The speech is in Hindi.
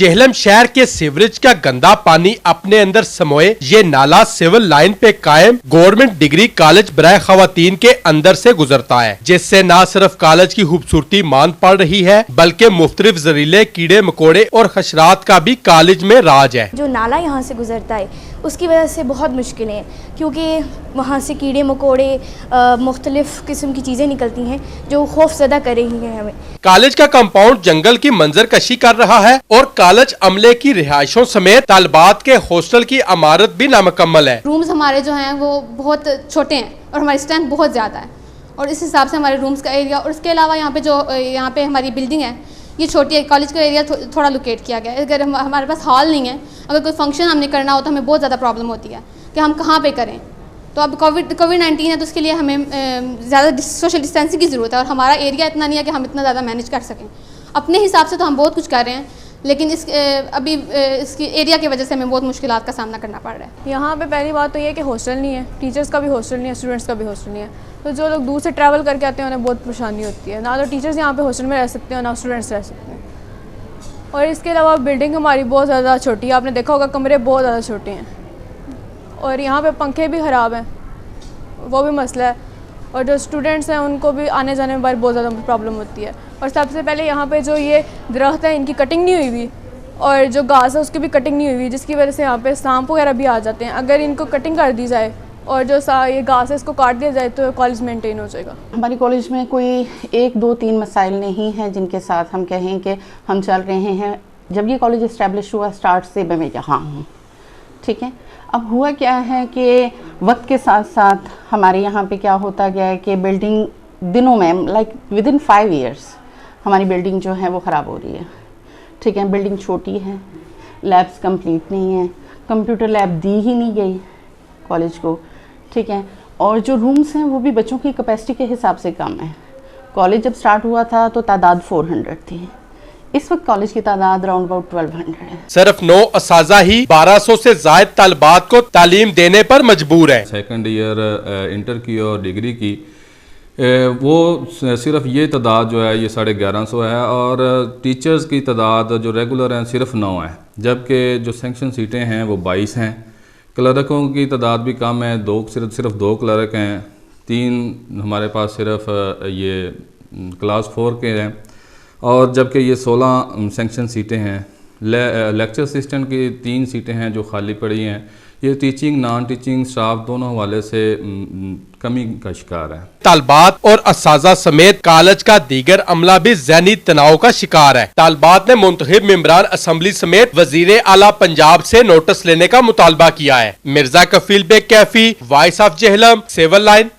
जेहलम शहर के सीवरेज का गंदा पानी अपने अंदर समोए ये नाला सिविल लाइन पे कायम गवर्नमेंट डिग्री कॉलेज बराए खवातीन के अंदर से गुजरता है, जिससे न सिर्फ कॉलेज की खूबसूरती मांद पड़ रही है बल्कि मुख्तलिफ जहरीले कीड़े मकोड़े और खशरात का भी कॉलेज में राज है। जो नाला यहाँ से गुजरता है उसकी वजह से बहुत मुश्किलें हैं, क्योंकि वहाँ से कीड़े मकोड़े मुख्तलिफ किस्म की चीज़ें निकलती हैं जो खौफजदा कर रही हैं हमें। कॉलेज का कंपाउंड जंगल की मंजर कशी कर रहा है और कॉलेज अमले की रिहायशों समेत तालबात के हॉस्टल की इमारत भी नामुकम्मल है। रूम्स हमारे जो हैं वो बहुत छोटे हैं और हमारी स्ट्रेंथ बहुत ज़्यादा है और इस हिसाब से हमारे रूम्स का एरिया और इसके अलावा यहाँ पे हमारी बिल्डिंग है ये छोटी है। कॉलेज का एरिया थोड़ा लोकेट किया गया है। अगर हमारे पास हॉल नहीं है, अगर कोई फंक्शन हमने करना हो तो हमें बहुत ज़्यादा प्रॉब्लम होती है कि हम कहाँ पे करें। तो अब कोविड-19 है तो उसके लिए हमें ज़्यादा सोशल डिस्टेंसिंग की ज़रूरत है और हमारा एरिया इतना नहीं है कि हम इतना ज़्यादा मैनेज कर सकें। अपने हिसाब से तो हम बहुत कुछ कर रहे हैं, लेकिन इसकी एरिया की वजह से हमें बहुत मुश्किलात का सामना करना पड़ रहा है। यहाँ पे पहली बात तो ये है कि हॉस्टल नहीं है, टीचर्स का भी हॉस्टल नहीं है, स्टूडेंट्स का भी हॉस्टल नहीं है। तो जो लोग दूर से ट्रैवल करके आते हैं उन्हें बहुत परेशानी होती है। ना तो टीचर्स यहाँ पे हॉस्टल में रह सकते हैं, ना स्टूडेंट्स रह सकते हैं। और इसके अलावा बिल्डिंग हमारी बहुत ज़्यादा छोटी है, आपने देखा होगा कमरे बहुत ज़्यादा छोटे हैं और यहाँ पे पंखे भी ख़राब हैं, वो भी मसला है। और जो स्टूडेंट्स हैं उनको भी आने जाने में बहुत ज़्यादा प्रॉब्लम होती है। और सबसे पहले यहाँ पे जो ये दरख्त है इनकी कटिंग नहीं हुई हुई और जो घास है उसकी भी कटिंग नहीं हुई हुई, जिसकी वजह से यहाँ पे सांप वगैरह भी आ जाते हैं। अगर इनको कटिंग कर दी जाए और जो ये घास है इसको काट दिया जाए तो कॉलेज मेंटेन हो जाएगा। हमारी कॉलेज में कोई 1, 2, 3 मसाइल नहीं हैं जिनके साथ हम कहें कि हम चल रहे हैं। जब ये कॉलेज इस्टेब्लिश हुआ स्टार्ट से मैं यहाँ हूँ, ठीक है। अब हुआ क्या है कि वक्त के साथ साथ हमारे यहाँ पे क्या होता गया है कि बिल्डिंग दिनों में लाइक विदिन 5 ईयर्स हमारी बिल्डिंग जो है वो ख़राब हो रही है, ठीक है। बिल्डिंग छोटी है, लैब्स कंप्लीट नहीं है, कंप्यूटर लैब दी ही नहीं गई कॉलेज को, ठीक है। और जो रूम्स हैं वो भी बच्चों की कैपेसिटी के हिसाब से कम है। कॉलेज जब स्टार्ट हुआ था तो तादाद 400 थी, इस वक्त कॉलेज की तादाद अराउंड अबाउट 1200 है। सिर्फ 9 असाजा ही 1200 से जायद तालिबात को तालीम देने पर मजबूर है। सेकंड ईयर इंटर की और डिग्री की वो सिर्फ ये तादाद जो है ये 1150 है और टीचर्स की तादाद जो रेगुलर हैं सिर्फ 9 है, जबकि जो सेंक्शन सीटें हैं वो 22 हैं। क्लर्कों की तादाद भी कम है, सिर्फ 2 क्लर्क हैं, 3 हमारे पास सिर्फ ये क्लास 4 के हैं और जबकि ये 16 सेंक्शन सीटें हैं। लेक्चर असिस्टेंट की 3 सीटें हैं जो खाली पड़ी हैं। ये टीचिंग नॉन टीचिंग स्टाफ दोनों हवाले से कमी का शिकार है। तालबात और असाजा समेत कॉलेज का दीगर अमला भी ज़हनी तनाव का शिकार है। तालबात ने मुंतखब मेंबरान असम्बली समेत वजीर आला पंजाब से नोटिस लेने का मुतालबा किया है। Mirza Kafeel Baig Kaifi, voice of Jhelum, civil line.